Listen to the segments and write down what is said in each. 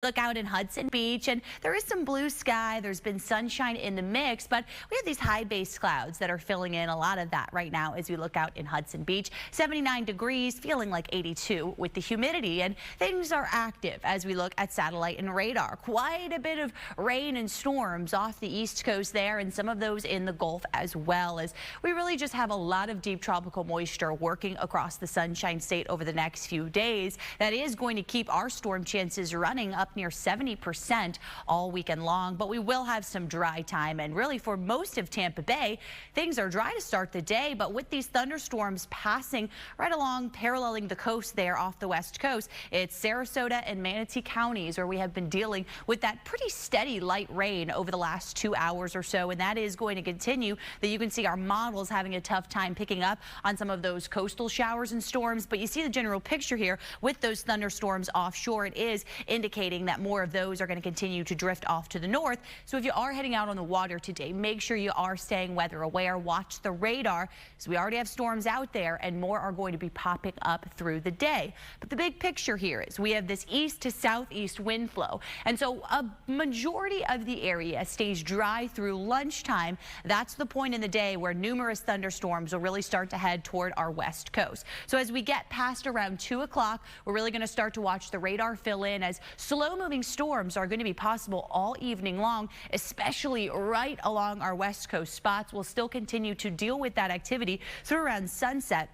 Look out in Hudson Beach, and there is some blue sky. There's been sunshine in the mix, but we have these high base clouds that are filling in a lot of that right now as we look out in Hudson Beach. 79 degrees, feeling like 82 with the humidity, and things are active as we look at satellite and radar. Quite a bit of rain and storms off the east coast there, and some of those in the Gulf as well, as we really just have a lot of deep tropical moisture working across the Sunshine State over the next few days. That is going to keep our storm chances running up near 70% all weekend long, but we will have some dry time, and really for most of Tampa Bay, things are dry to start the day, but with these thunderstorms passing right along, paralleling the coast there off the west coast, it's Sarasota and Manatee counties where we have been dealing with that pretty steady light rain over the last 2 hours or so, and that is going to continue. That you can see our models having a tough time picking up on some of those coastal showers and storms, but you see the general picture here with those thunderstorms offshore. It is indicating that more of those are going to continue to drift off to the north. So if you are heading out on the water today, make sure you are staying weather aware. Watch the radar, so we already have storms out there and more are going to be popping up through the day. But the big picture here is we have this east to southeast wind flow, and so a majority of the area stays dry through lunchtime. That's the point in the day where numerous thunderstorms will really start to head toward our west coast. So as we get past around 2 o'clock, we're really going to start to watch the radar fill in, as slow-moving storms are going to be possible all evening long, especially right along our west coast spots. We'll still continue to deal with that activity through around sunset.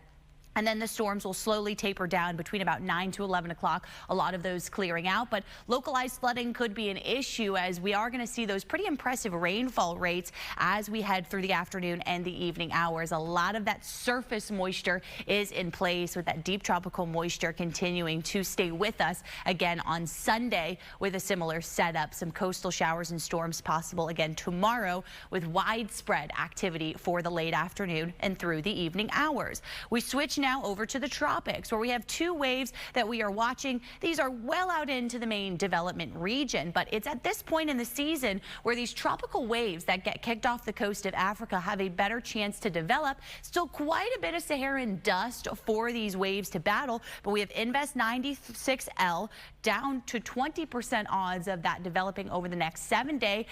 And then the storms will slowly taper down between about 9 to 11 o'clock. A lot of those clearing out, but localized flooding could be an issue, as we are going to see those pretty impressive rainfall rates as we head through the afternoon and the evening hours. A lot of that surface moisture is in place, with that deep tropical moisture continuing to stay with us again on Sunday with a similar setup. Some coastal showers and storms possible again tomorrow, with widespread activity for the late afternoon and through the evening hours. We switch now over to the tropics, where we have two waves that we are watching. These are well out into the main development region, but it's at this point in the season where these tropical waves that get kicked off the coast of Africa have a better chance to develop. Still quite a bit of Saharan dust for these waves to battle, but we have Invest 96L down to 20% odds of that developing over the next 7 days.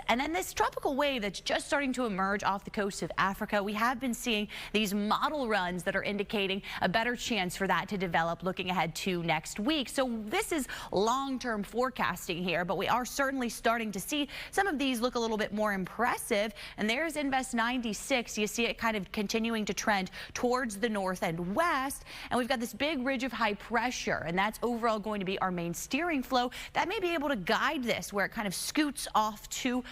And then this tropical wave that's just starting to emerge off the coast of Africa, we have been seeing these model runs that are indicating a better chance for that to develop looking ahead to next week. So this is long-term forecasting here, but we are certainly starting to see some of these look a little bit more impressive. And there's Invest 96. You see it kind of continuing to trend towards the north and west. And we've got this big ridge of high pressure, and that's overall going to be our main steering flow that may be able to guide this where it kind of scoots off to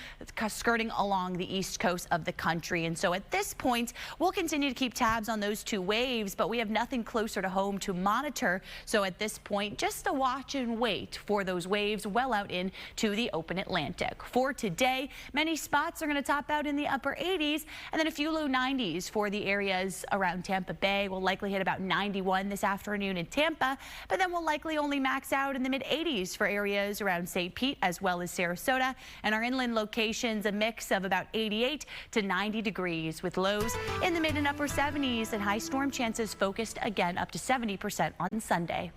skirting along the east coast of the country. And so at this point, we'll continue to keep tabs on those two waves, but we have nothing closer to home to monitor. So at this point, just a watch and wait for those waves well out into the open Atlantic. For today, many spots are going to top out in the upper 80s, and then a few low 90s for the areas around Tampa Bay. We'll likely hit about 91 this afternoon in Tampa, but then we'll likely only max out in the mid 80s for areas around St. Pete as well as Sarasota, and our inland locations a mix of about 88 to 90 degrees, with lows in the mid and upper 70s, and high storm chances focused again up to 70% on Sunday.